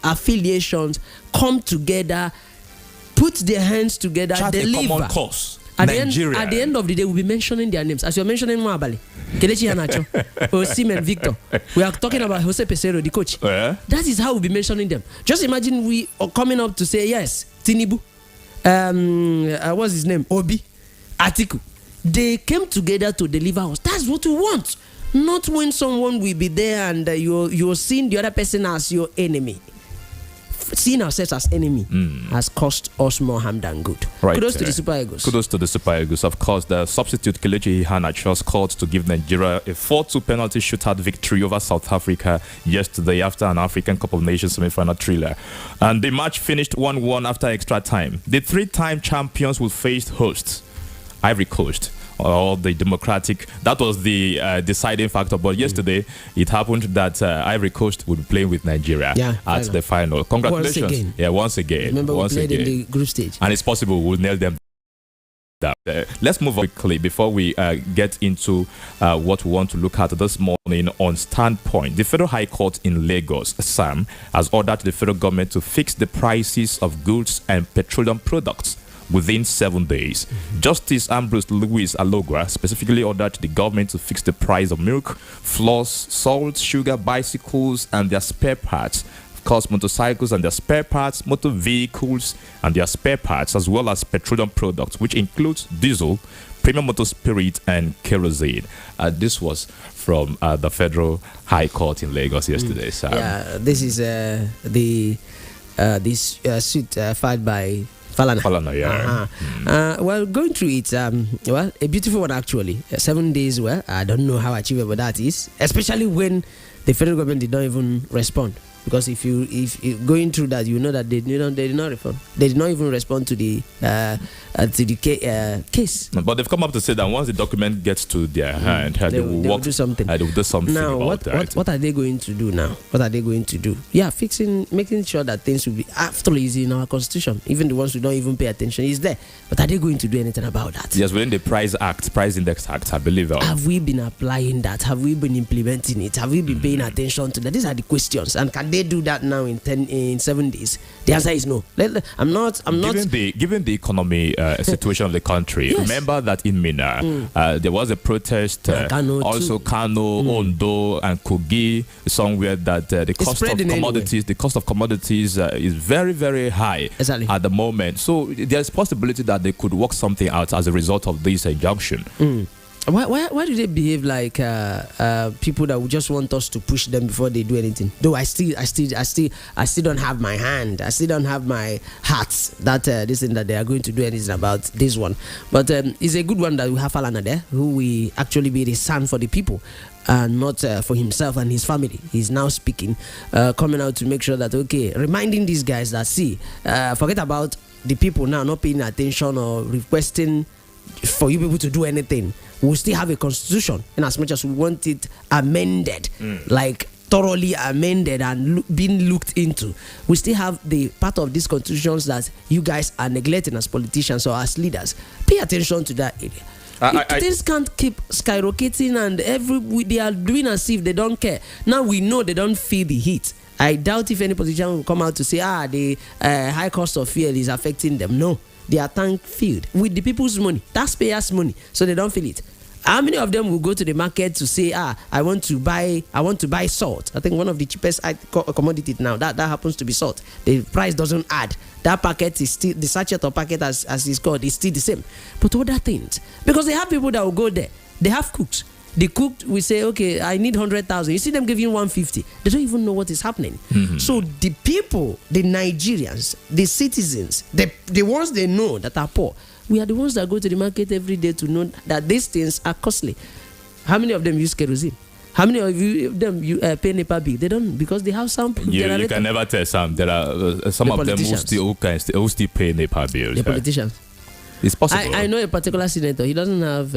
affiliations come together, put their hands together, chart deliver. a common cause. At Nigeria. the end of the day, we'll be mentioning their names. As you're mentioning Mwabali, Kelechi Iheanacho, Osimhen Victor. We are talking about Jose Peseiro, the coach. That is how we'll be mentioning them. Just imagine we are coming up to say, yes, Tinubu, what's his name? Obi, Atiku. They came together to deliver us. That's what we want. Not when someone will be there and you're seeing the other person as your enemy. Seeing ourselves as enemy has cost us more harm than good. Right. Kudos to the Super Eagles. Kudos to the Super Eagles. Of course, the substitute Kelechi Iheanacho scored to give Nigeria a 4-2 penalty shootout victory over South Africa yesterday after an African Cup of Nations semi-final thriller. And the match finished 1-1 after extra time. The three-time champions will face hosts Ivory Coast. Or the Democratic, that was the deciding factor. But yesterday, it happened that Ivory Coast would be playing with Nigeria at the final. Congratulations. Once again. Remember, we played in the group stage. And it's possible we'll nail them. Let's move on quickly before we get into what we want to look at this morning on Standpoint. The Federal High Court in Lagos, SAM, has ordered the federal government to fix the prices of goods and petroleum products within 7 days. Justice Ambrose Louis Alogra specifically ordered the government to fix the price of milk, flours, salt, sugar, bicycles and their spare parts. Of course, motorcycles and their spare parts, motor vehicles and their spare parts, as well as petroleum products, which includes diesel, premium motor spirit and kerosene. This was from the Federal High Court in Lagos yesterday. Yeah, this is this suit filed by Falana, yeah. Well, going through it, well, a beautiful one actually. 7 days, well, I don't know how achievable that is, especially when the federal government did not even respond. Because if you going through that, you know that they did not respond. They did not even respond to the case. But they've come up to say that once the document gets to their hand, they will do something. They will do something. Now, what are they going to do now? What are they going to do? Yeah, making sure that things will be. After all, is in our constitution. Even the ones who don't even pay attention is there. But are they going to do anything about that? Yes, within the Price Index Act, I believe. Have we been applying that? Have we been implementing it? Have we been paying attention to that? These are the questions. And can they do that now in 7 days? The answer is no. I'm not. Given the economy situation of the country, yes. Remember that in Mina there was a protest. Also, Kano, Ondo, and Kogi, somewhere that the cost of commodities is very, very high at the moment. So there's possibility that they could work something out as a result of this injunction. Why do they behave like people that would just want us to push them before they do anything? Though I still don't have my hand. I still don't have my heart that this thing that they are going to do anything about this one. But it's a good one that we have Falana there, who will actually be the son for the people. And not for himself and his family. He's now speaking, coming out to make sure that, reminding these guys that, forget about the people now not paying attention or requesting for you people to do anything. We still have a constitution, in as much as we want it amended, like thoroughly amended and being looked into. We still have the part of these constitutions that you guys are neglecting as politicians or as leaders. Pay attention to that area. Things can't keep skyrocketing, and they are doing as if they don't care. Now we know they don't feel the heat. I doubt if any politician will come out to say, the high cost of fuel is affecting them. No, they are tank filled with the people's money, taxpayers' money, so they don't feel it. How many of them will go to the market to say, I want to buy salt? I think one of the cheapest commodity now, that happens to be salt. The price doesn't add. That packet is still, the sachet or packet as it's called, is still the same. But other things, because they have people that will go there, they have cooks. The cook will say, I need 100,000. You see them giving 150. They don't even know what is happening. So the people, the Nigerians, the citizens, the ones they know that are poor, we are the ones that go to the market every day to know that these things are costly. How many of them use kerosene? How many of them pay NEPA bill? They don't, because they have some generator. You can never tell some. There are some of them who still pay NEPA bills. The politicians. It's possible. I know a particular senator. He doesn't have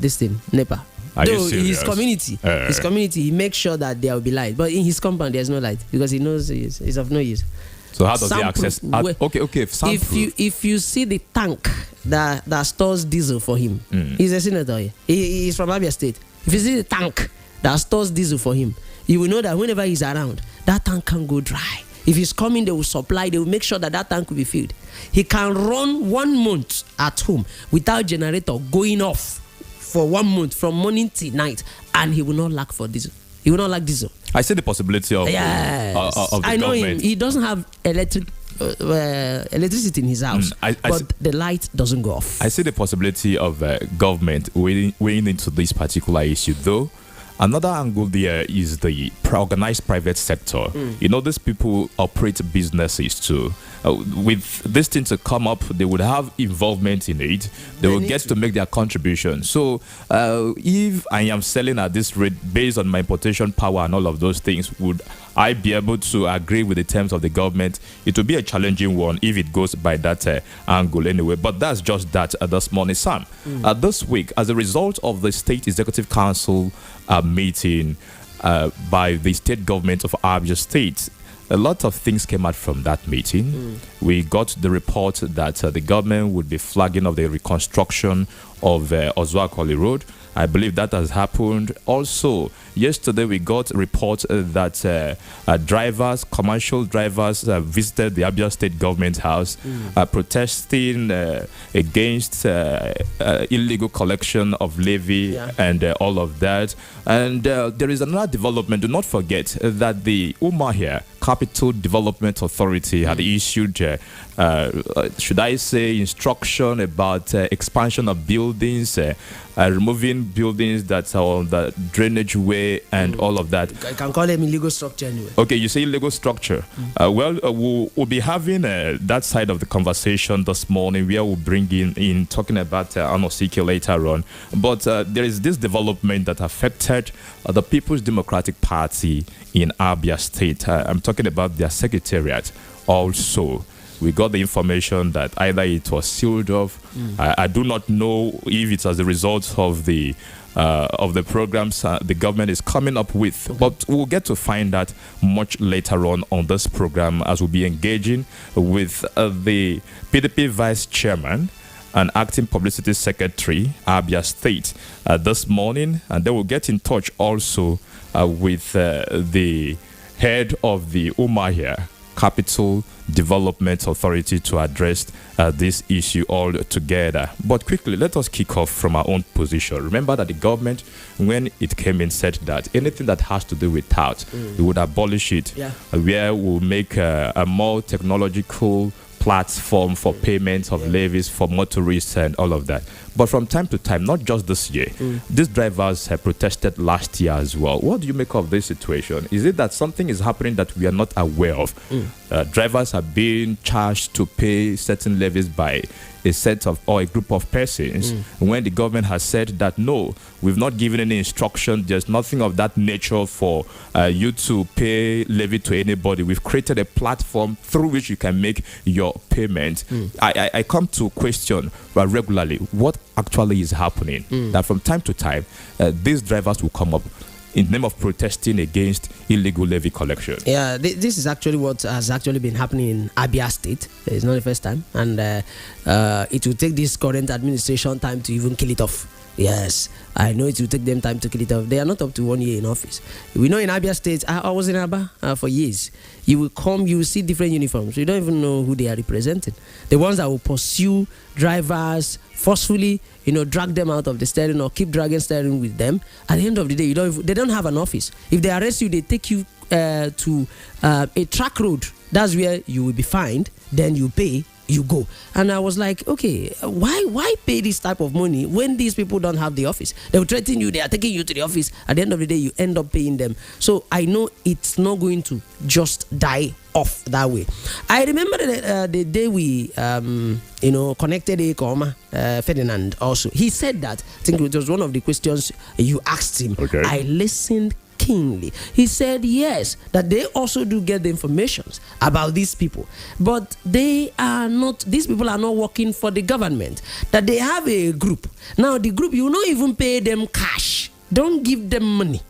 this thing, NEPA. Though his community, he makes sure that there will be light. But in his compound, there's no light because he knows it's of no use. So how does he access? If you see the tank that stores diesel for him, he's a senator. He's from Abia State. If you see the tank that stores diesel for him, you will know that whenever he's around, that tank can go dry. If he's coming, they will supply, they will make sure that that tank will be filled. He can run 1 month at home without generator going off for 1 month from morning till night, and he will not lack for diesel. He will not lack diesel. I see the possibility of, yes. Of the I know government. him. He doesn't have electricity in his house, but the light doesn't go off. I see the possibility of government weighing into this particular issue, though. Another angle there is the organized private sector. You know, these people operate businesses too. With this thing to come up, they would have involvement in it. They will get to make their contribution. So if I am selling at this rate based on my importation power and all of those things, would I be able to agree with the terms of the government? It will be a challenging one if it goes by that angle anyway. But that's just that this morning, Sam. This week, as a result of the State Executive Council meeting by the state government of Abia State, a lot of things came out from that meeting. We got the report that the government would be flagging of the reconstruction of Ozuakoli Road. I believe that has happened. Also, yesterday we got reports that drivers, commercial drivers, visited the Abia State government house protesting against illegal collection of levy and all of that. And there is another development. Do not forget that the Umuahia Capital Development Authority had issued, should I say, instruction about expansion of buildings, removing buildings that are on the drainage way and all of that. I can call them illegal structure anyway. Okay, you say illegal structure. We'll be having that side of the conversation this morning, where we'll bring in talking about Anosike later on. But there is this development that affected the People's Democratic Party in Abia State. I'm talking about their secretariat also. We got the information that either it was sealed off. I do not know if it's as a result of the programs the government is coming up with. But we'll get to find that much later on this program, as we'll be engaging with the PDP Vice Chairman and Acting Publicity Secretary, Abia State, this morning. And then we'll get in touch also with the head of the Umuahia Capital Development Authority to address this issue all together. But quickly, let us kick off from our own position. Remember that the government, when it came in, said that anything that has to do with tout, we would abolish it, where we'll make a more technological platform for payment of levies for motorists and all of that. But from time to time, not just this year, these drivers have protested last year as well. What do you make of this situation? Is it that something is happening that we are not aware of? Drivers are being charged to pay certain levies by a set of or a group of persons when the government has said that no, we've not given any instruction, there's nothing of that nature for you to pay levy to anybody. We've created a platform through which you can make your payment. I come to question regularly what actually is happening. That from time to time these drivers will come up in the name of protesting against illegal levy collection. Yeah, this is actually what has actually been happening in Abia State. It's not the first time, and it will take this current administration time to even kill it off. Yes, I know it will take them time to kill it off. They are not up to 1 year in office. We know in Abia State, I was in Aba for years. You will come, you will see different uniforms. You don't even know who they are representing. The ones that will pursue drivers forcefully, drag them out of the steering or keep dragging steering with them. At the end of the day, they don't have an office. If they arrest you, they take you to a track road. That's where you will be fined. Then you pay. You go. And I was like, okay, why pay this type of money when these people don't have the office? They will threaten you, they are taking you to the office. At the end of the day, you end up paying them. So I know it's not going to just die off that way. I remember the day we connected Ekoma, Ferdinand also. He said that, I think it was one of the questions you asked him. Okay. I listened keenly. He said yes, that they also do get the information about these people, but these people are not working for the government, that they have a group. Now the group, you will not even pay them cash, don't give them money,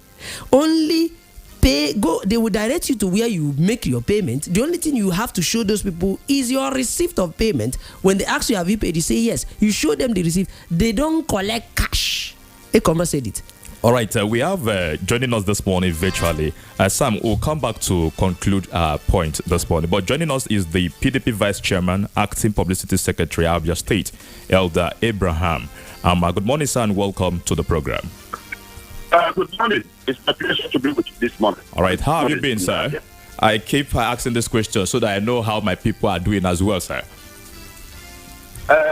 only they will direct you to where you make your payment. The only thing you have to show those people is your receipt of payment. When they ask you, have you paid, you say yes. You show them the receipt. They don't collect cash. Ekoma said it. All right, we have joining us this morning virtually. Sam, we'll come back to conclude our point this morning. But joining us is the PDP Vice Chairman, Acting Publicity Secretary of your state, Elder Abraham. Good morning, sir, and welcome to the program. Good morning. It's a pleasure to be with you this morning. All right, how have you been, sir? I keep asking this question so that I know how my people are doing as well, sir.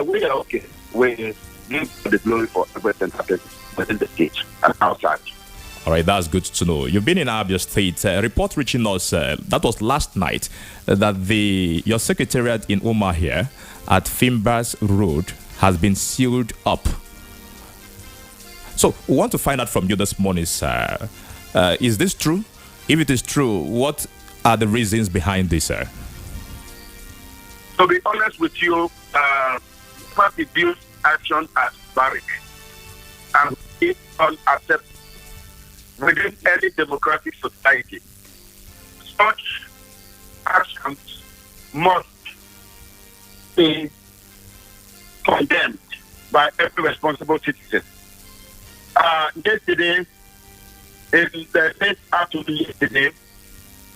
We are okay. We give the glory for everything happening within the state and outside. All right, that's good to know. You've been in Abia State. A report reaching us, that was last night, that your secretariat in Umahia at Fimbas Road has been sealed up. So we want to find out from you this morning, sir. Is this true? If it is true, what are the reasons behind this, sir? To be honest with you, party views action as barrack and it's unacceptable within any democratic society. Such actions must be condemned by every responsible citizen. Yesterday, in the late afternoon yesterday,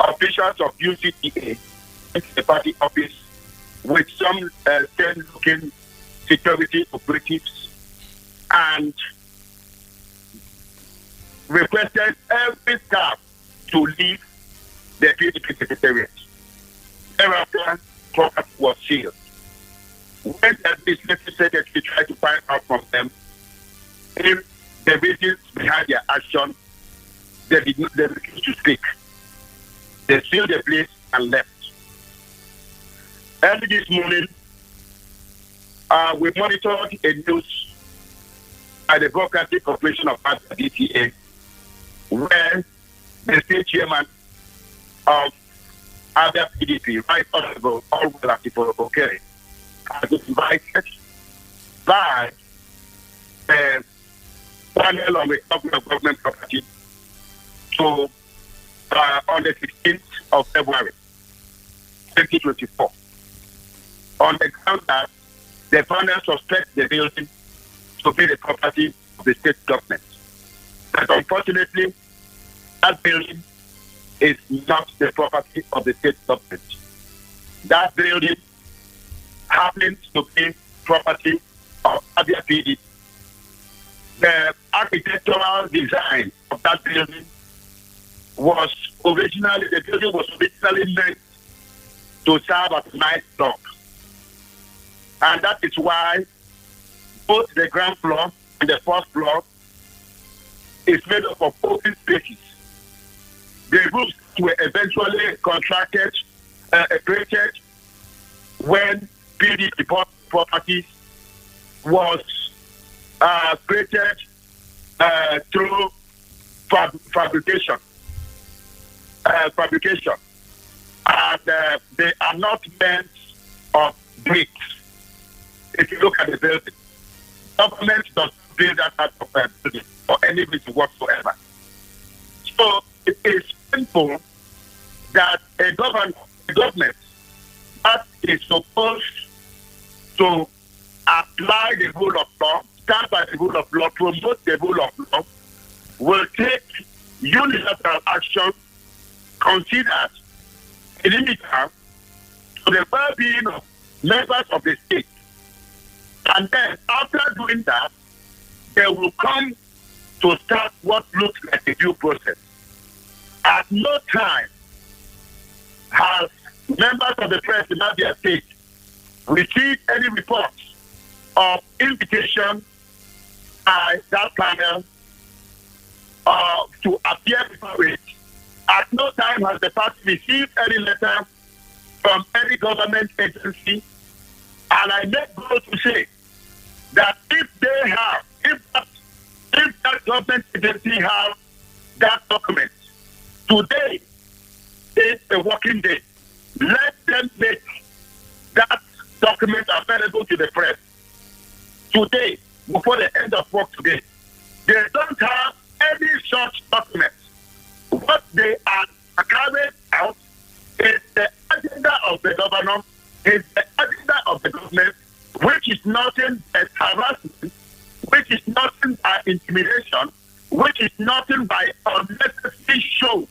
officials of UCTA went to the party office with some 10-looking security operatives and requested every staff to leave the PDP secretariat. Thereafter, property was sealed. When the business secretary tried to find out from them if the reasons behind their action, they refused to speak. They sealed the place and left. Early this morning, we monitored a news by the Broadcasting Corporation of Abia DTA, where the state chairman of Abia PDP, Right Honorable Orwell Okere, has been invited by the panel on recovery of government property to on the 16th of February 2024. On the ground that the panel suspects the building to be the property of the state government. But unfortunately, that building is not the property of the state government. That building happens to be property of Abia PDP. The architectural design of that building was originally meant to serve as a night block. And that is why both the ground floor and the first floor is made up of open spaces. The roofs were eventually contracted, created when PDP properties was created through fabrication. And they are not meant of bricks. If you look at the building, government does not build that type of building for any reason whatsoever. So it is simple that a government that is supposed to apply the rule of law, stand by the rule of law, promote the rule of law, will take unilateral action considered inimical to the well-being of members of the state. And then after doing that, they will come to start what looks like a due process. At no time has members of the press in Abia State received any reports of invitation by that panel to appear before it. At no time has the party received any letter from any government agency. And I make bold to say that if that government agency have that document, today is a working day. Let them make that document available to the press today, before the end of work today. They don't have any such documents. What they are carrying out is the agenda of the governor, is the agenda of the government, which is nothing but harassment, which is nothing but intimidation, which is nothing but unnecessary show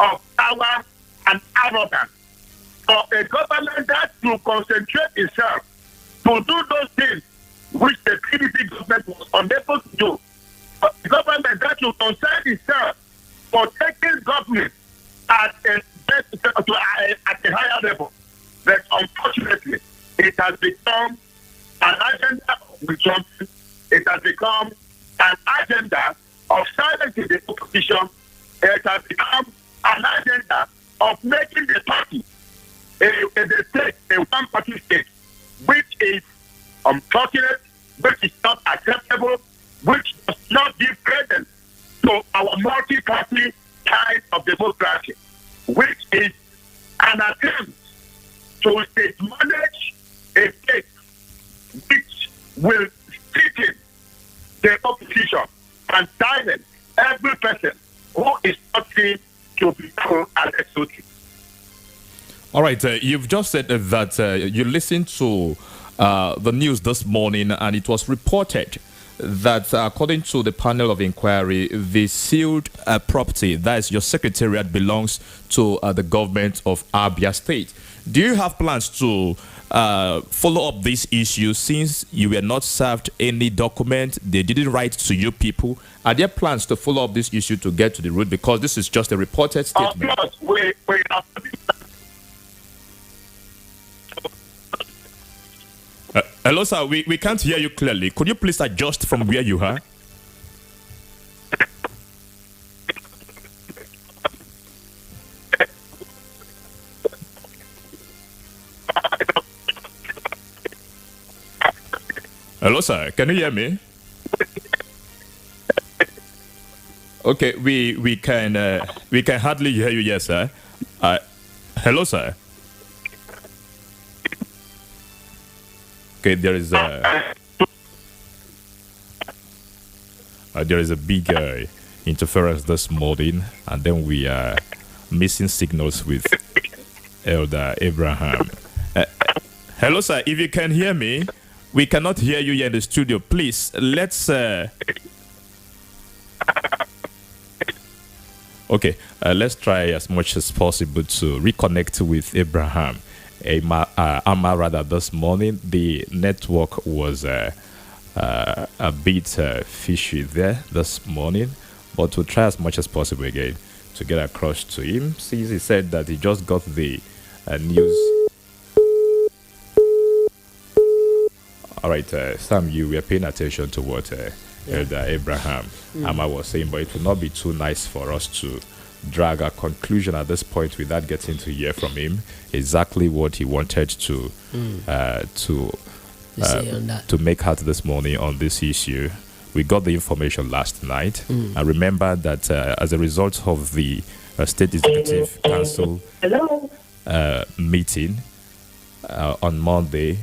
of power and arrogance. For a government that to concentrate itself to do those things which the PDP government was unable to do. For a government that to concern itself for taking government at a higher level. But unfortunately, it has become an agenda of withdrawing. It has become an agenda of silencing the opposition. It has become an agenda of making the party a state, a one-party state, which is unfortunate, which is not acceptable, which does not give credence to our multi-party kind of democracy, which is an attempt to state manage a state which will strengthen the opposition and silence every person who is not seen to be an exotic. All right, you've just said that you listened to the news this morning, and it was reported that according to the panel of inquiry, the sealed property, that is your secretariat, belongs to the government of Abia State. Do you have plans to follow up this issue since you were not served any document? They didn't write to you people. Are there plans to follow up this issue to get to the root? Because this is just a reported statement. Of course, we have hello, sir. We can't hear you clearly. Could you please adjust from where you are? Hello, sir. Can you hear me? Okay, we can hardly hear you, yes, sir. Hello, sir. Okay, there is a big interference this morning, and then we are missing signals with Elder Abraham. Hello, sir. If you can hear me, we cannot hear you here in the studio. Please, let's. Okay, let's try as much as possible to reconnect with Abraham. Rather, this morning the network was a bit fishy there this morning, but we'll try as much as possible again to get across to him, since he said that he just got the news. All right, Sam, you were paying attention to what Elder Abraham Amma was saying, but it will not be too nice for us to drag a conclusion at this point without getting to hear from him exactly what he wanted to make out this morning on this issue. We got the information last night. I remember that as a result of the State Executive Council meeting on Monday,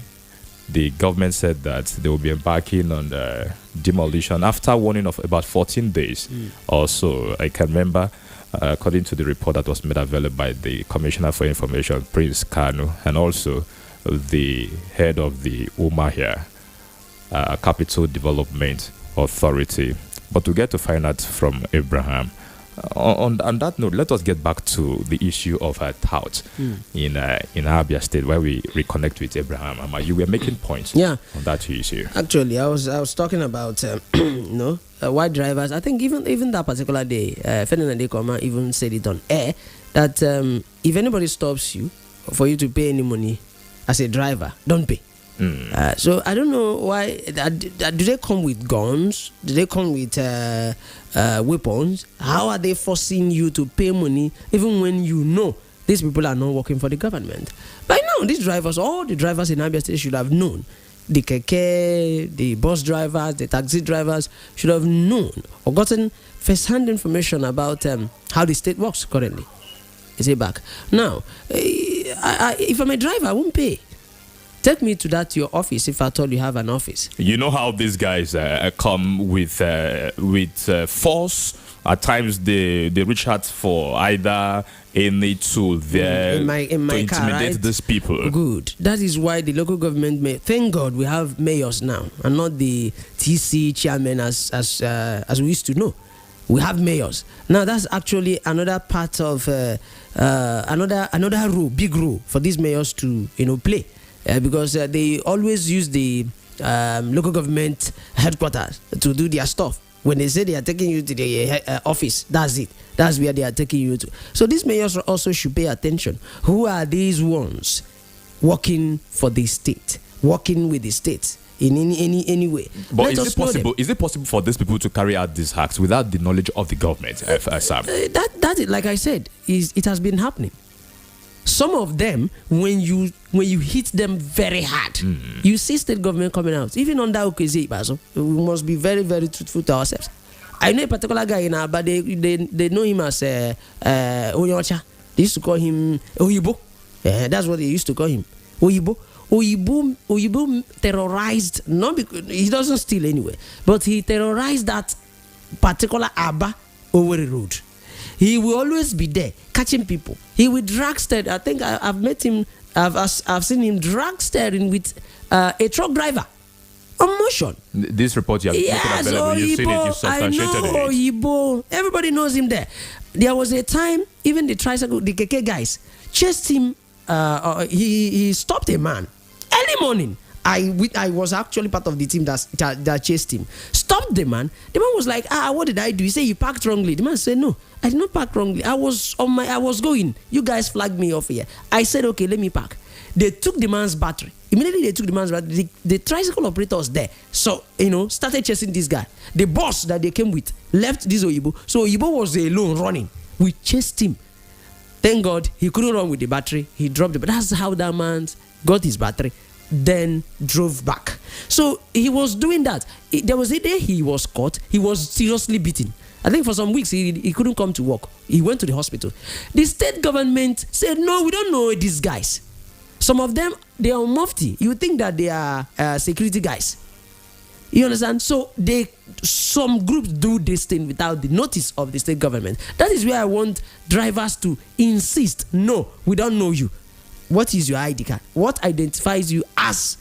the government said that they will be embarking on the demolition after warning of about 14 days or so. I can remember, according to the report that was made available by the Commissioner for Information, Prince Kanu, and also the head of the Umahia Capital Development Authority. But we get to find out from Abraham. On that note, let us get back to the issue of tout in Abia State, where we reconnect with Abraham. You were making points on that issue. Actually, I was talking about white drivers. I think even that particular day, Ferdinand Ekoma even said it on air that if anybody stops you for you to pay any money as a driver, don't pay. So I don't know why. Do they come with guns? Do they come with weapons? How are they forcing you to pay money even when you know these people are not working for the government? By now, these drivers, all the drivers in Abia State should have known. The keke, the bus drivers, the taxi drivers should have known or gotten first-hand information about how the state works currently. Is it back? Now, if I'm a driver, I won't pay. Take me to your office if I told you have an office. You know how these guys come with force. At times they reach out for either any tool there in my to intimidate car, right? These people. Good. That is why the local government thank God we have mayors now and not the TC chairman as we used to know. We have mayors. Now that's actually another part of another role, big role for these mayors to play, because they always use the local government headquarters to do their stuff. When they say they are taking you to the office, that's it. That's where they are taking you to. So these mayors also should pay attention. Who are these ones working for the state, working with the state in any way? But is it possible? Is it possible for these people to carry out these acts without the knowledge of the government, Sam? That is, like I said, it has been happening. Some of them, when you hit them very hard, you see state government coming out. Even under Okezie Ikpeazu, we must be very, very truthful to ourselves. I know a particular guy in Aba, they know him as Onyocha. They used to call him Oyibo. That's what they used to call him. Oyibo. Oyibo terrorized, not because he doesn't steal anyway, but he terrorized that particular Aba Owerri road. He will always be there catching people. He will drag steer. I think I've met him. I've seen him drag steering with a truck driver on motion. This report you have taken available. You've seen it. You substantiated it. Oyibo. Everybody knows him there. There was a time even the tricycle, the KK guys chased him. He stopped a man early morning. I was actually part of the team that chased him. Stopped the man. The man was like, what did I do? He said, you parked wrongly. The man said, no, I did not park wrongly. I was going. You guys flagged me off here. I said, okay, let me park. They took the man's battery. Immediately they took the man's battery. The tricycle operator was there. So, started chasing this guy. The boss that they came with left this Oyibo. So Oyibo was alone running. We chased him. Thank God he couldn't run with the battery. He dropped it. But that's how that man got his battery. Then drove back. So he was doing that. There was a day he was caught. He was seriously beaten. I think for some weeks he couldn't come to work. He went to the hospital. The state government said, no, we don't know these guys. Some of them, they are mufti. You think that they are security guys. You understand? So some groups do this thing without the notice of the state government. That is where I want drivers to insist, no, we don't know you. What is your ID card? What identifies you as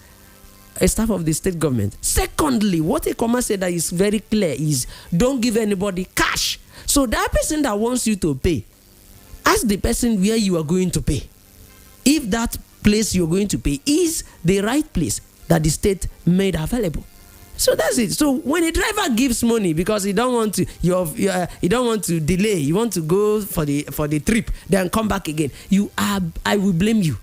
a staff of the state government? Secondly, what a comma said that is very clear is don't give anybody cash. So that person that wants you to pay, ask the person where you are going to pay. If that place you're going to pay is the right place that the state made available. So that's it. So when a driver gives money because he don't want to, he don't want to delay, you want to go for the trip, then come back again. I will blame you.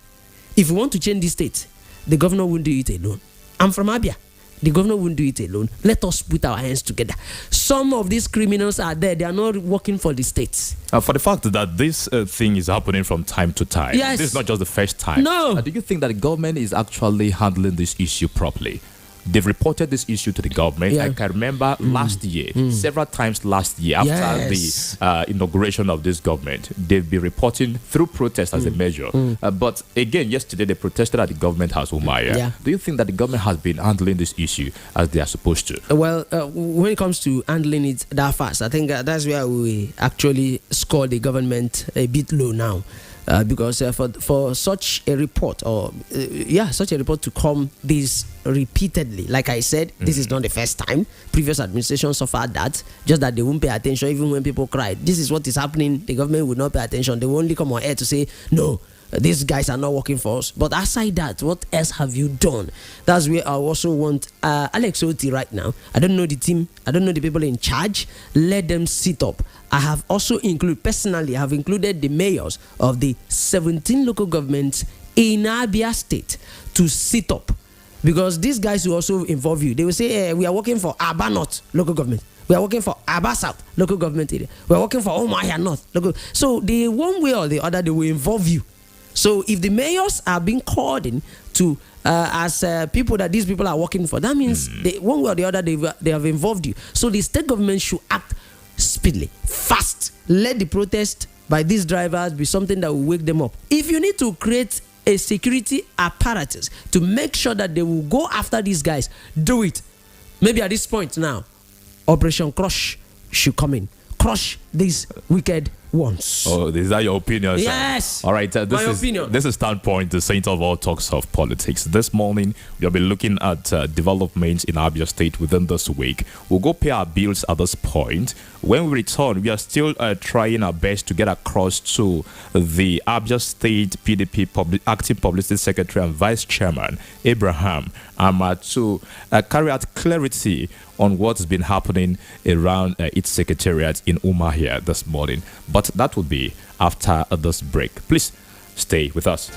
If you want to change the state, the governor won't do it alone. I'm from Abia. The governor won't do it alone. Let us put our hands together. Some of these criminals are there. They are not working for the states. For the fact that this thing is happening from time to time. Yes. This is not just the first time. No. Do you think that the government is actually handling this issue properly? They've reported this issue to the government. Yeah. I can remember last year, several times last year, after the inauguration of this government, they've been reporting through protest as a measure. But again, yesterday they protested at the government house, Umaya. Yeah. Do you think that the government has been handling this issue as they are supposed to? Well, when it comes to handling it that fast, I think that's where we actually score the government a bit low now. Because for such a report to come this repeatedly, like I said, this is not the first time. Previous administrations suffered that, just that they won't pay attention even when people cry. This is what is happening. The government will not pay attention. They will only come on air to say, no, these guys are not working for us. But aside that, what else have you done? That's where I also want Alex Oti right now. I don't know the team. I don't know the people in charge. Let them sit up. I have also included the mayors of the 17 local governments in Abia State to sit up. Because these guys will also involve you. They will say, we are working for Aba North local government. We are working for Aba South local government area. We are working for Umuahia North local. So they, one way or the other, they will involve you. So if the mayors are being called in to as people that these people are working for, that means they, one way or the other they have involved you. So the state government should act speedily, fast. Let the protest by these drivers be something that will wake them up. If you need to create a security apparatus to make sure that they will go after these guys, do it. Maybe at this point now, Operation Crush should come in. Crush these wicked once. Oh, is that your opinion, sir? Yes. All right. My opinion. This is Standpoint, the center of all talks of politics. This morning, we'll be looking at developments in Abia State within this week. We'll go pay our bills at this point. When we return, we are still trying our best to get across to the Abia State PDP Acting Publicity Secretary and Vice Chairman, Abraham Ama, to carry out clarity on what's been happening around its secretariat in Umuahia this morning. But that will be after this break. Please stay with us.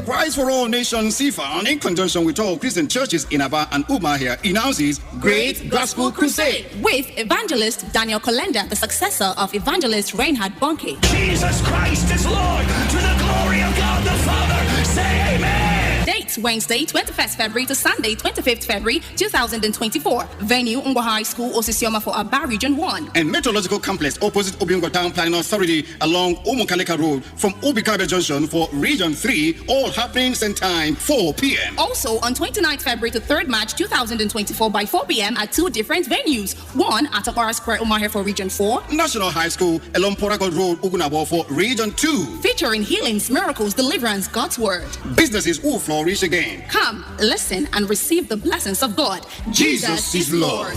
Christ for All Nations CFA, in conjunction with all Christian churches in Aba and Umuahia, announces Great Gospel Crusade with evangelist Daniel Kolenda, the successor of evangelist Reinhard Bonke. Jesus Christ is Lord, to the glory of God the Father. Say amen. Date Wednesday, 21st February to Sunday, 25th February 2024. Venue Ngwa High School, Osisioma for Aba Region 1. And Meteorological Complex opposite Obingo Town Planning Authority along Umukaleka Road from Obikabe Junction for Region 3. All happening same time, 4 p.m. Also on 29th February to 3rd March 2024 by 4 p.m. at 2 different venues. One at Akara Square, Umuahia for Region 4. National High School along Portago Road, Ugunabo for Region 2. Featuring healings, miracles, deliverance, God's Word. Businesses will flourish again. Come, listen, and receive the blessings of God. Jesus is Lord.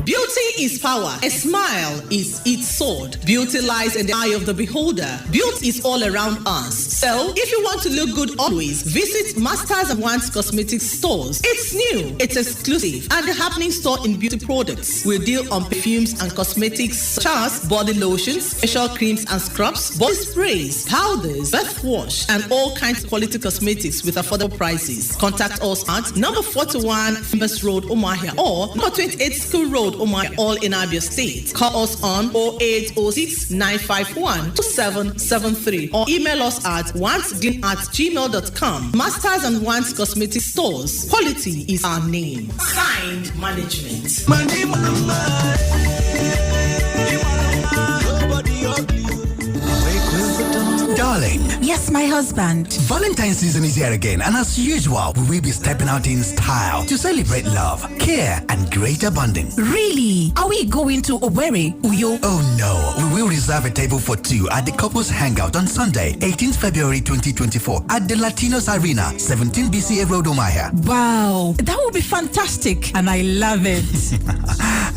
Beauty is power. A smile is its sword. Beauty lies in the eye of the beholder. Beauty is all around us. So, if you want to look good always, visit Masters and Wands Cosmetics stores. It's new, it's exclusive, and the happening store in beauty products. We deal on perfumes and cosmetics such as body lotions, facial creams and scrubs, body sprays, powders, bath wash, and all kinds of quality cosmetics with affordable prices. Contact us at number 41 Fimbers Road, Umuahia, or number 28 School Road, Umuahia, all in Abia State. Call us on 0806 951 2773 or email us at wandsgleam@gmail.com. Masters and Wands Cosmetic Stores. Quality is our name. Signed Management. Darling. Yes, my husband. Valentine's season is here again, and as usual, we will be stepping out in style to celebrate love, care, and great abundance. Really? Are we going to Owerri, Uyo? Oh no, we will reserve a table for two at the Couples Hangout on Sunday, 18th February 2024 at the Latinos Arena, 17 BCA Road, Umuahia. Wow, that will be fantastic, and I love it.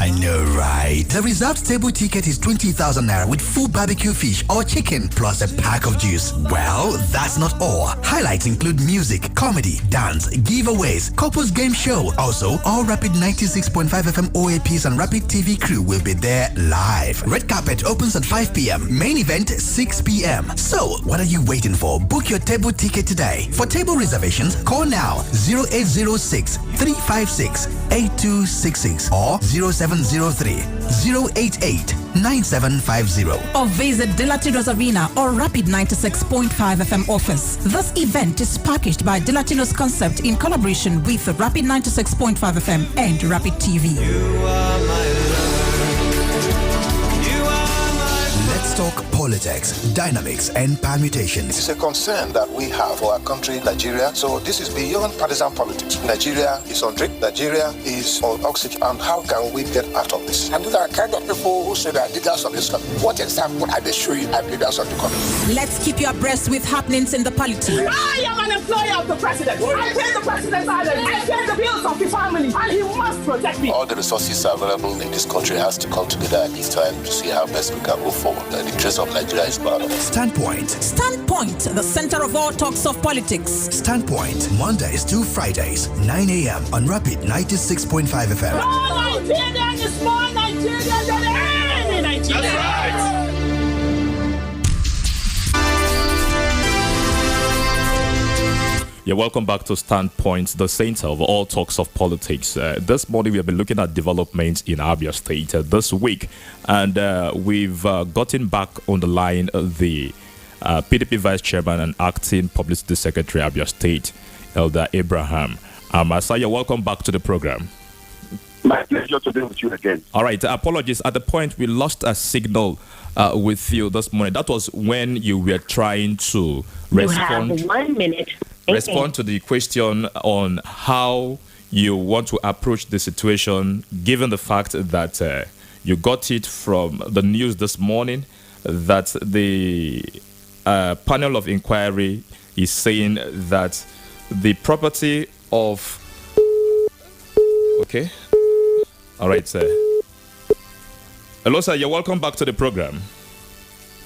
I know, right? The reserved table ticket is 20,000 naira with full barbecue fish or chicken plus a pack of juice. Well, that's not all. Highlights include music, comedy, dance, giveaways, couples game show. Also, all Rapid 96.5 FM OAPs and Rapid TV crew will be there live. Red carpet opens at 5 p.m. Main event 6 p.m. So, what are you waiting for? Book your table ticket today. For table reservations, call now 0806 356 8266 or 0703 088 9750. Or visit De Latinos Arena or Rapid 96.5 FM office. This event is packaged by De Latinos Concept in collaboration with Rapid 96.5 FM and Rapid TV. Let's talk politics, dynamics, and permutations. It's a concern that we have for our country, Nigeria. So this is beyond partisan politics. Nigeria is on drink. Nigeria is on oxygen. And how can we get out of this? And these are kind of people who say they are leaders of this country. What example are they showing as leaders of the country? Let's keep you abreast with happenings in the polity. I am an employee of the president. I pay the president's salary. I pay the bills of the family. And he must protect me. All the resources available in this country has to come together at this time to see how best we can move forward. The interest of Nigeria is part of it. Standpoint. Standpoint, the center of all talks of politics. Standpoint, Mondays to Fridays, 9 a.m. on Rapid 96.5 FM. All Nigeria is more Nigeria than any Nigeria. That's right. Yeah, welcome back to Standpoint, the center of all talks of politics. This morning we have been looking at developments in Abia State this week, and we've gotten back on the line the PDP Vice Chairman and Acting Publicity Secretary Abia State, Elder Abraham Masaya. Welcome back to the program. My pleasure to be with you again. All right, apologies. At the point we lost a signal with you this morning. That was when you were trying to respond. You have 1 minute. respond to the question on how you want to approach the situation, given the fact that you got it from the news this morning that the panel of inquiry is saying that the property of... Okay. All right, sir. Hello, sir. You're welcome back to the program.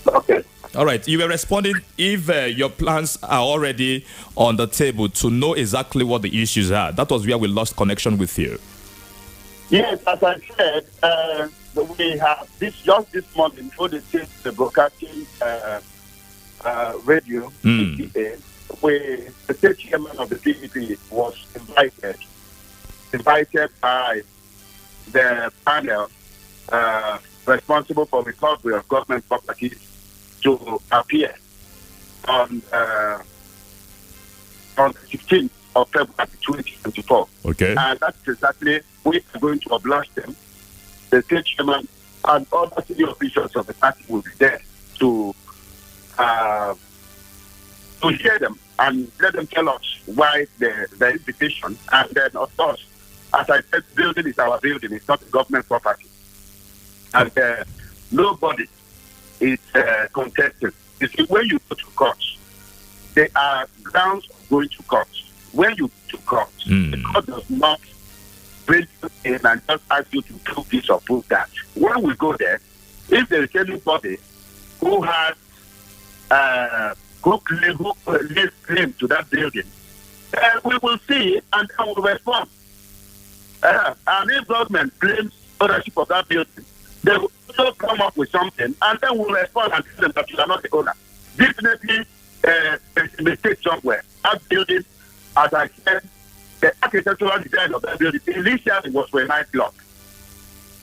Okay. All right. You were responding if your plans are already on the table to know exactly what the issues are. That was where we lost connection with you. Yes, as I said, we have this morning before they changed the broadcasting radio, where the state chairman of the PDP was invited by the panel responsible for recovery of government properties to appear on the 16th of February 2024. Okay. And that's exactly, we are going to oblige them. The state chairman and other senior officials of the party will be there to hear them and let them tell us why the invitation. And then, of course, as I said, building is our building. It's not a government property. And nobody is contested. You see, when you go to court, there are grounds of going to court. When you go to court, the court does not bring you in and just ask you to prove this or prove that. When we go there, if there is anybody who has who lays claim to that building, we will see it and then we'll respond. And if government claims ownership of that building, they will also come up with something and then we'll respond and tell them that you are not the owner. Definitely, there's a mistake somewhere. That building, as I said, the architectural design of that building initially was for a nightclub.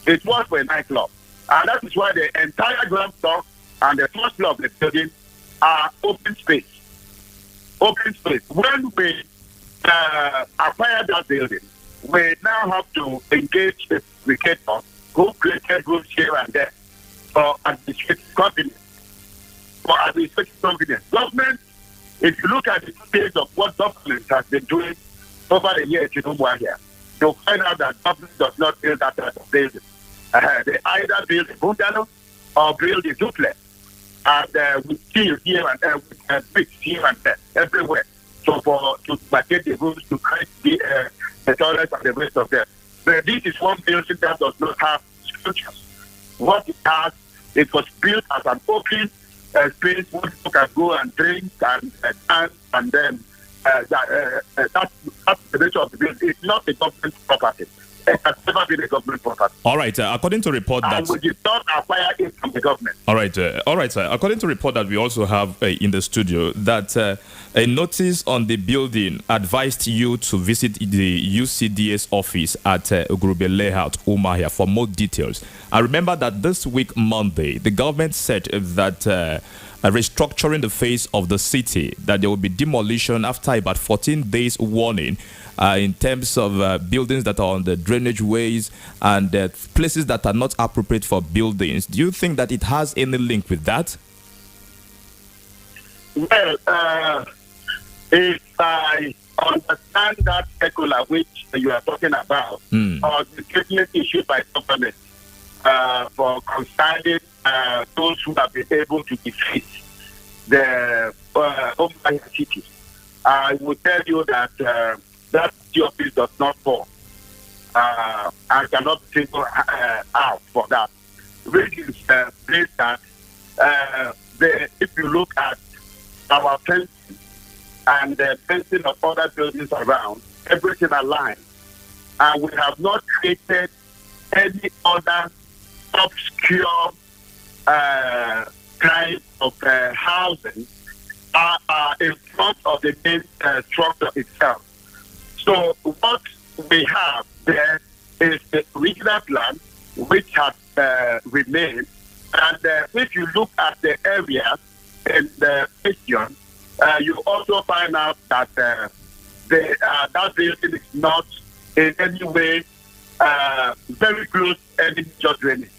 It was for a nightclub. And that is why the entire ground floor and the first floor of the building are open space. Open space. When we acquired that building, we now have to engage the educator who created rules here and there for administrative convenience. Government, if you look at the details of what government has been doing over the years in Umuahia, you'll find out that government does not build that type of building. They either build a bungalow or build a duplex. And we steel here and there, with bricks here and there, everywhere. So to market the rooms, to create the toilets and the rest of them. But this is one building that does not have structures. What it has, it was built as an open space where people can go and drink and dance, and then that's the nature of the building. It's not a government property. It has never been a government property. All right, according to report that... we did not acquire it from the government. All right, sir. According to report that we also have in the studio, that a notice on the building advised you to visit the UCDS office at Ugurube Layout, Umuahia, for more details. I remember that this week, Monday, the government said that restructuring the face of the city, that there will be demolition after about 14 days warning in terms of buildings that are on the drainage ways and places that are not appropriate for buildings. Do you think that it has any link with that? Well, if I understand that circular which you are talking about, or the statement issued by government for concerning those who have been able to defeat the Umuahia city, I will tell you that that office does not fall. I cannot single out for that. Reasons place that if you look at our fencing and the fencing of other buildings around, everything aligned, and we have not created any other obscure kind of housing in front of the main structure itself. So what we have there is the original plan which has remained, and if you look at the area in the question, you also find out that that building is not in any way very close to any major drainage.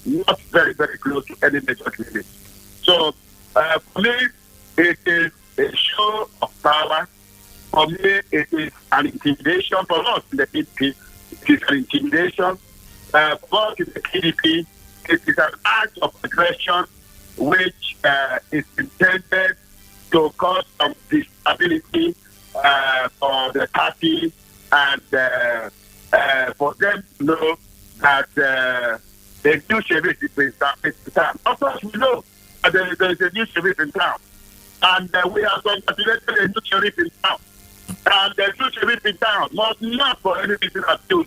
Not very, very close to any major drainage. So for me, it is a show of power For me, it is an intimidation. For us in the PDP, it is an intimidation. For us in the PDP, it is an act of aggression which is intended to cause some disability for the party and for them to know that the new sheriff is in town. Of course, we know that there is a new sheriff in town. And we have congratulated the new sheriff in town. And the new sheriff in town must not for any reason abuse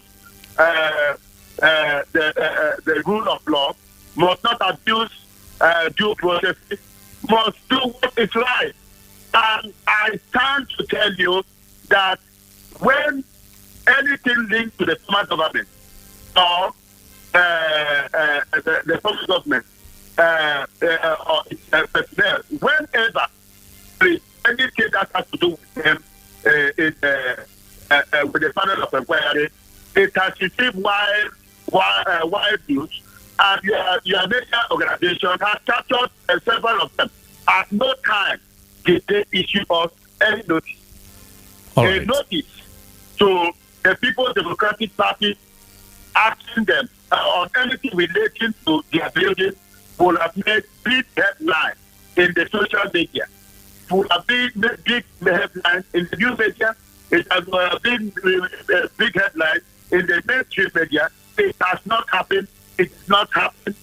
the rule of law, must not abuse due process, must do what is right. And I stand to tell you that when anything linked to the former government or the former government or its personnel, whenever there is anything that has to do with them with the panel of inquiry, it has received wide views, and your major organization has captured several of them. At no time did they issue us any notice. A notice to the People's Democratic Party asking them on anything relating to their building will have made big headlines in the social media. Will have made big headlines in the news media. It has been big headlines in the mainstream media. It has not happened. It is not happened.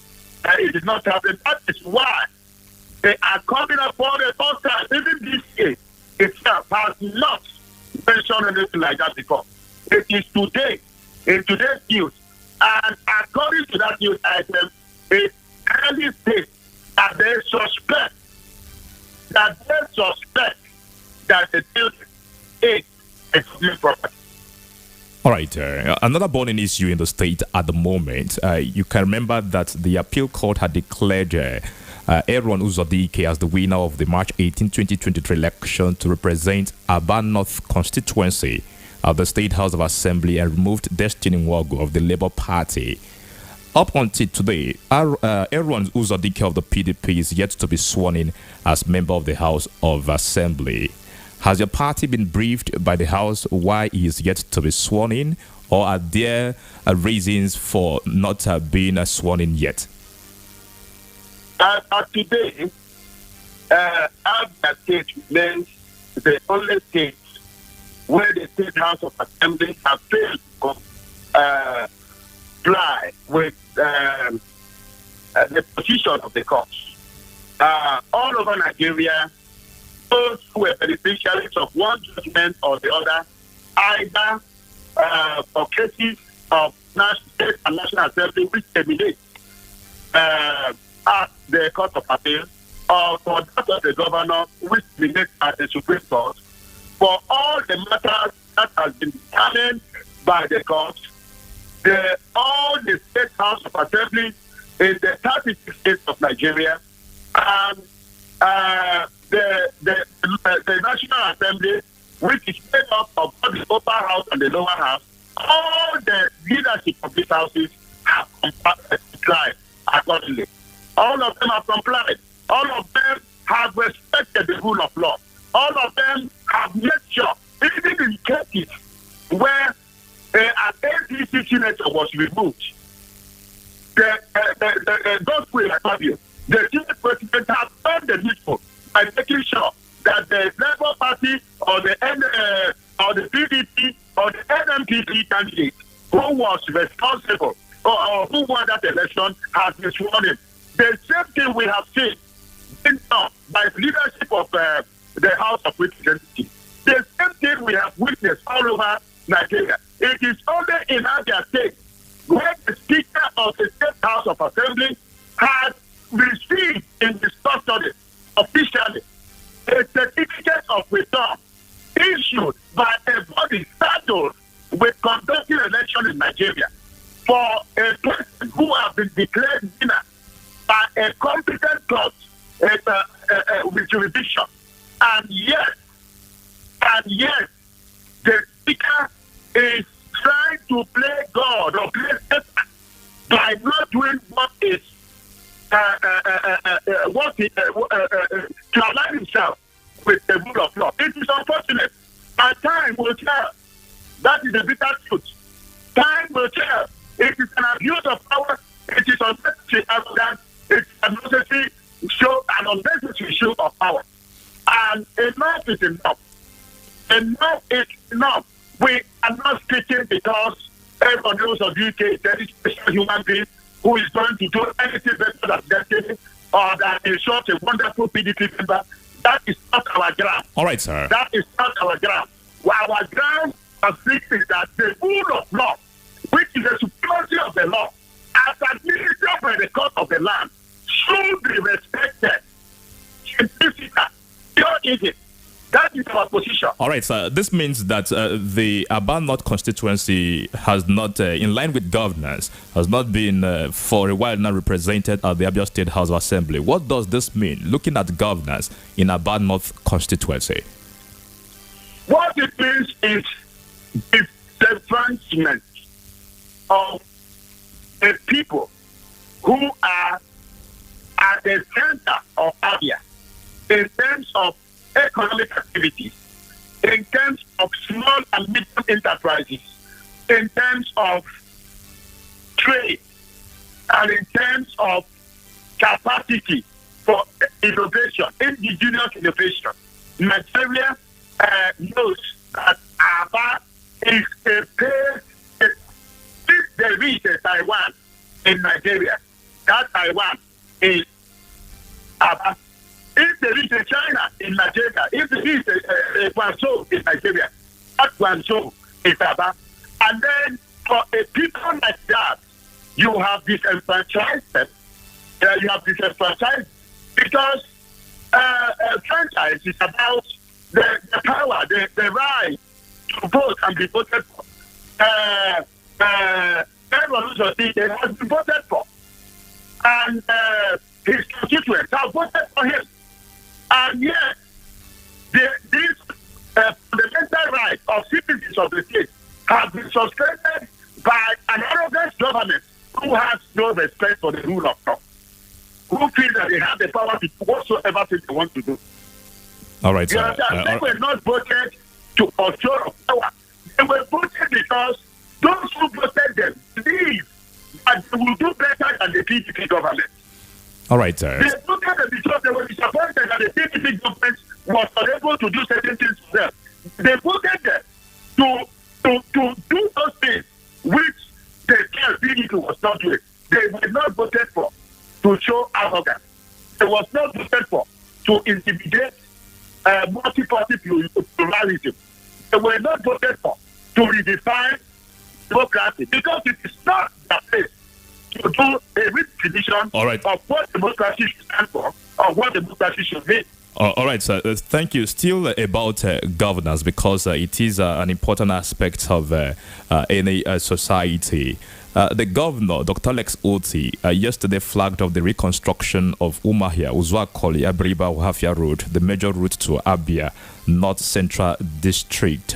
It is not happened. That is why they are coming up for the first time. Even this year itself has not mentioned anything like that before. It is today, in today's news, and according to that news item, it clearly states that they suspect that the building is a public property. All right. Another burning issue in the state at the moment. You can remember that the appeal court had declared Aaron Uzodike as the winner of the March 18, 2023 election to represent Aba North constituency of the State House of Assembly and removed Destiny Nwogu of the Labour Party. Up until today, Aaron Uzodike of the PDP is yet to be sworn in as member of the House of Assembly. Has your party been briefed by the House why he is yet to be sworn in, or are there reasons for not being sworn in yet? Today, Abia State remains the only state where the State House of Assembly has failed to comply with the position of the courts. All over Nigeria, those who were beneficiaries of one judgment or the other, either for cases of state and national assembly which terminate at the Court of Appeal, or for that of the governor which terminates at the Supreme Court, for all the matters that has been determined by the court, all the State House of Assembly in the 36 states of Nigeria and the National Assembly, which is made up of both the upper house and the lower house, all the leadership of these houses have complied accordingly. All of them have complied. All of them have respected the rule of law. All of them have made sure, even in cases where an ADC senator was removed, those will have you. The Senate president has done the needful by making sure that the Labour Party or the PDP or the NMPP candidate who was responsible or who won that election has been sworn in. The same thing we have seen being done by the leadership of the House of Representatives. The same thing we have witnessed all over Nigeria. It is only in Abia State where the Speaker of the State House of Assembly has received in his custody officially a certificate of return issued by a body saddled with conducting election in Nigeria for a person who has been declared winner by a competent court with jurisdiction. And yet, the Speaker is trying to play God or play Satan by not doing what is to align himself with the rule of law. It is unfortunate. I It is an abuse of power. It is unnecessary arrogance. It is unnecessary show of power. And enough is enough. Enough is enough. We are not speaking because everyone knows of UK is a very special human being who is going to do anything better than destiny or that is such a wonderful PDP member. That is not our ground. All right, sir. That is not our ground. Our ground is that the rule of law, which is the supremacy of the law, as administered by the court of the land, should be respected. Pure Egypt. That is our position. All right, sir. This means that the Aba North constituency has not, in line with governance, has not been for a while now represented at the Abia State House of Assembly. What does this mean, looking at governance in Aba North constituency? What it means is the advancement of the people who are at the center of Abia in terms of economic activities, in terms of small and medium enterprises, in terms of trade, and in terms of capacity for innovation, indigenous innovation. Nigeria knows that Aba is a place. If there is a Taiwan in Nigeria, that Taiwan is Aba. If there is a China in Nigeria, if there is a Guangzhou in Nigeria, that Guangzhou is Aba. And then for a people like that, you have disenfranchised them. You have disenfranchised because franchise is about the power, the right to vote and be voted for. Everyone who's has been voted for. And his constituents have voted for him. And yet, this fundamental right of citizens of the state has been suspended by an arrogant government who has no respect for the rule of law, who feel that they have the power to do whatsoever thing they want to do. All right, sir. They were not voted to control of power. They were voted because those who voted them believe that they will do better than the PDP government. All right, sir. They voted them because they were disappointed that the PDP government was unable to do certain things for them. They voted them to do those things which the PDP was not doing. They were not voted for to show arrogance. They was not voted for to intimidate multi-party pluralism. They were not voted for to redefine democracy because it is not their place to do a redefinition of what democracy should stand for or what democracy should mean. All right, sir. Thank you. Still about governance, because it is an important aspect of any society. The governor, Dr. Alex Otti, yesterday flagged off the reconstruction of Umuahia, Uzuakoli, Abiriba, Wahafia Road, the major route to Abia North Central District.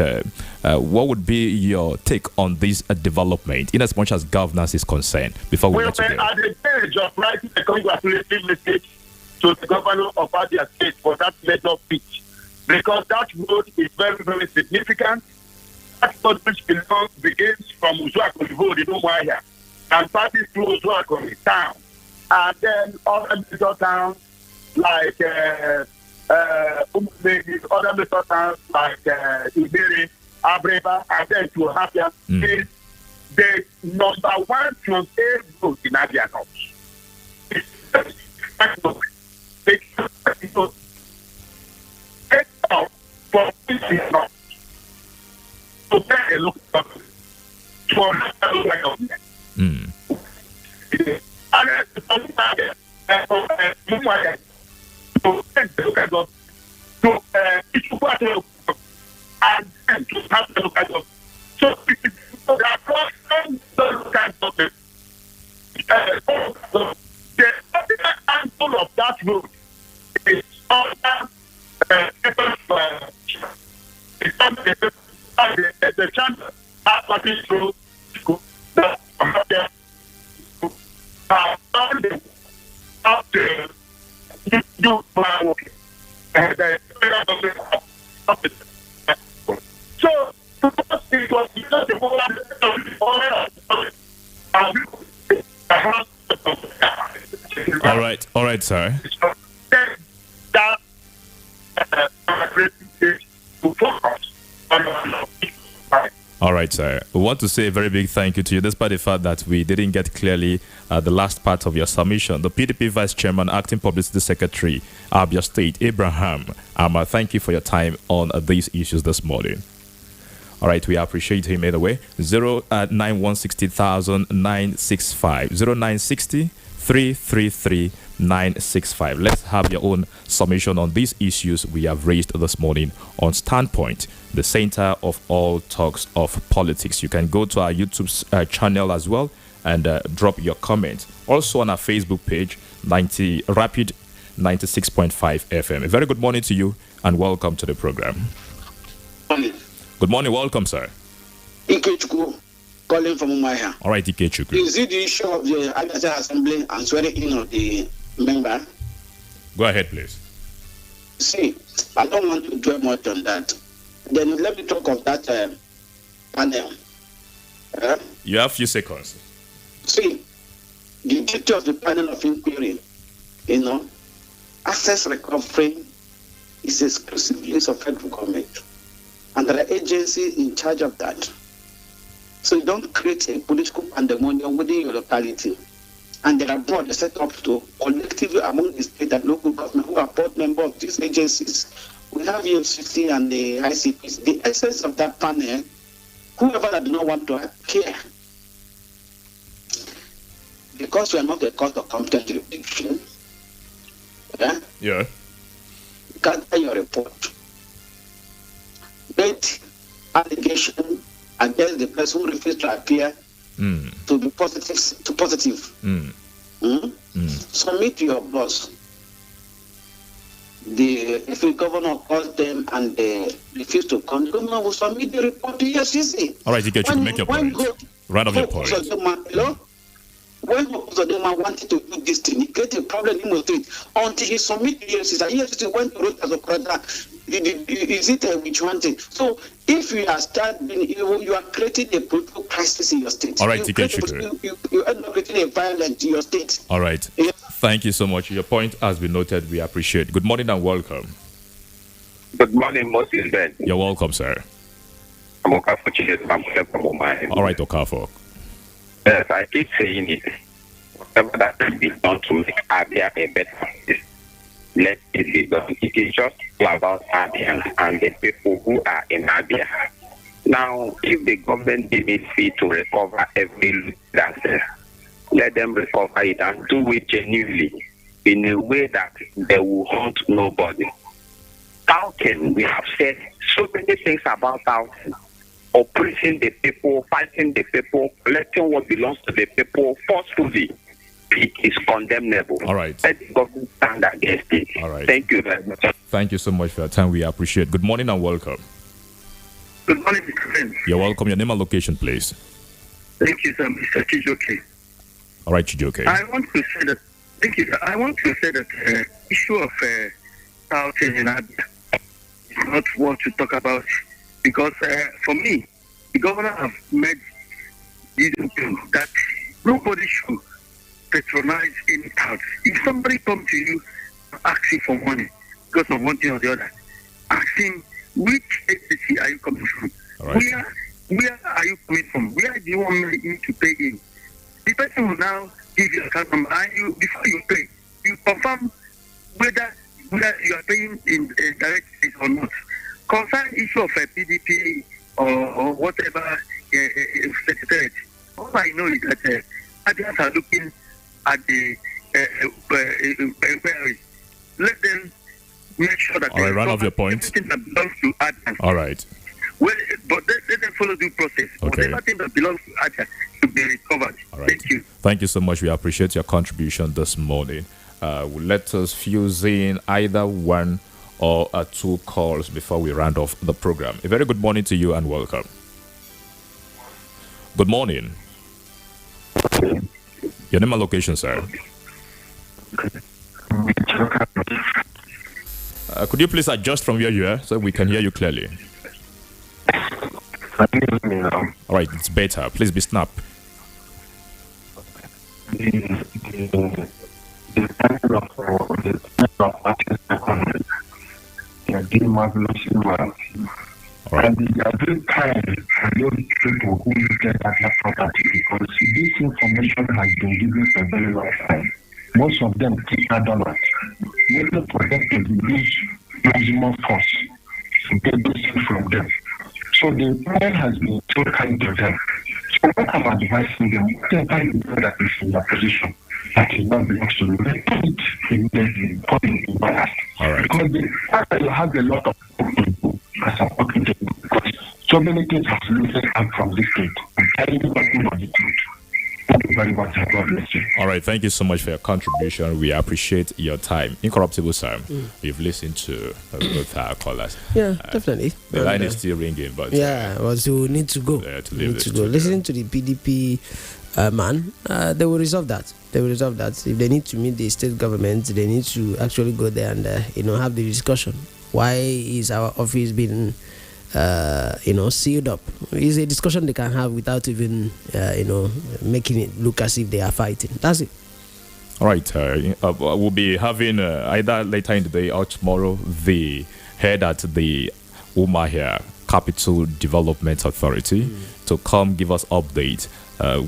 What would be your take on this development, in as much as governance is concerned, before we let you go? At the stage of writing a congratulatory message to the governor of Abia State for that major pitch, because that road is very, very significant. That road which begins from Uzuakoli Road in Umuahia and passes through Uzuakoli town, and then other major towns like other major towns like Iberi, Abreba, and then to Hapia is the number one from A road in Abia North. To take a look at to have a look at them. So there are constant look at them. The angle of that road is under the channel passing through up to do my work. So it was because the All right, sir. That to focus on All right, sir. We want to say a very big thank you to you, despite the fact that we didn't get clearly the last part of your submission. The PDP Vice Chairman, Acting Publicity Secretary, Abia State, Abraham Ama, thank you for your time on these issues this morning. All right, we appreciate him either way. 09160,965 0960 333 965. Let's have your own submission on these issues we have raised this morning on Standpoint, the center of all talks of politics. You can go to our YouTube channel as well and drop your comment. Also on our Facebook page, Rapid 96.5 FM. A very good morning to you and welcome to the program. Good morning, welcome, sir. Ikechukwu, calling from Umaya. All right, Ikechukwu. Is it the issue of the Abia Assembly and swearing in of the member? Go ahead, please. See, I don't want to dwell much on that. Then let me talk of that panel. You have a few seconds. See, the duty of the panel of inquiry, access recovery is exclusively of federal government. And there are agencies in charge of that. So you don't create a political pandemonium within your locality. And there are boards set up to collectively among the state and local government who are board members of these agencies. We have EFCC and the ICPs. The essence of that panel, whoever that do not want to care, because we are not a court of competent jurisdiction, yeah, gather your report. Make allegation against the person who refused to appear to be positive. Submit to your boss. If the governor calls them and they refuse to come, the governor will submit the report to EFCC. All right, you can make your point. Round of your point. When Uzodema wanted to do this thing, he created a problem in the state until he submitted to EFCC. EFCC went to road as a brother. Is it a which one thing? So if you are you are creating a political crisis in your state. All right, you end up creating a violence in your state. All right. Yeah. Thank you so much. Your point has been noted. We appreciate it. Good morning and welcome. Good morning, Moses Ben. You're welcome, sir. I'm Okafor. I'm from Omai. All right, Okafor. Yes, I keep saying it. Whatever that can be done to make Abia a better place, let it be done. It is just about Abia and the people who are in Abia. Now, if the government deems fit to recover every loot that's there, let them recover it and do it genuinely in a way that they will haunt nobody. Talking, we have said so many things about talking. Oppressing the people, fighting the people, collecting what belongs to the people forcefully. It is condemnable. All right. Let the government stand against it. All right. Thank you very much. Thank you so much for your time. We appreciate it. Good morning and welcome. Good morning, Mr. friend. You're welcome. Your name and location, please. Thank you, sir, Mr. Chijoke. All right, Chijoke. I want to say that. Thank you, sir. I want to say that issue of Southern in Abia is not what to talk about. Because for me, the governor have made this that nobody should patronize any tax. If somebody comes to you asking for money because of one thing or the other, ask him which agency are you coming from? Right. Where are you coming from? Where do you want me to pay in? The person will now give you a account number, and before you pay, you confirm whether you are paying in a direct case or not. Concern issue of a PDP or whatever secretariat. All I know is that Adians are looking at the inquiry. Let them make sure that all right, run off your point. Everything that belongs to Adians. All right. Well, but let them follow due process. Okay. Whatever thing that belongs to Adians should be recovered. All right. Thank you. Thank you so much. We appreciate your contribution this morning. Let us fuse in either one or two calls before we round off the program. A very good morning to you and welcome. Good morning. Your name and location, sir. Could you please adjust from where you are so we can hear you clearly? All right, it's better. Please be snap. the center of artist economy. They are doing marvelously well. Right. And they are very kind for those people who get at that property because this information has been given for a very long time. Most of them take dollars. Maybe for them to use maximum force to get this from them. So the employer has been so kind to them. So what I'm advising them, whatever you know that is in your position, that is not belongs to you, put it immediately, put it in balance. All right. Because the fact that you have a lot of people as a working people, because so many things have looted out from this state. I'm telling you nothing but the truth. Thank you very much. God bless you. All right, thank you so much for your contribution. We appreciate your time. Incorruptible Sam, you've listened to both our callers. Yeah, definitely. The line is still ringing, but we need to go. To leave this go. Listening to the PDP man, they will resolve that. If they need to meet the state government, they need to actually go there and have the discussion. Why is our office being sealed up? It's a discussion they can have without even making it look as if they are fighting. That's it. All right, we'll be having either later in the day or tomorrow the head at the Umuahia Capital Development Authority to come give us update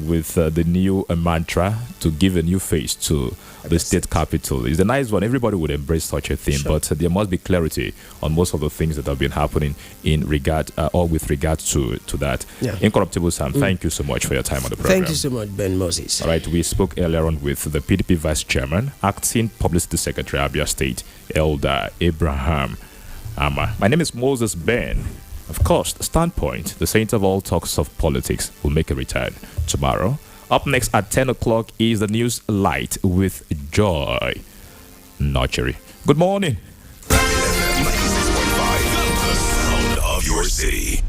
with the new mantra to give a new face to the state capital. It's a nice one. Everybody would embrace such a thing, but there must be clarity on most of the things that have been happening in regard or with regard to that. Yeah. Incorruptible Sam, thank you so much for your time on the program. Thank you so much, Ben Moses. All right, we spoke earlier on with the PDP Vice Chairman, Acting Publicity Secretary, Abia State, Elder Abraham Ama. My name is Moses Ben. Of course, the Standpoint, the saint of all talks of politics, will make a return tomorrow. Up next at 10 o'clock is the News Light with Joy Nurtury. Good morning. The sound of your city.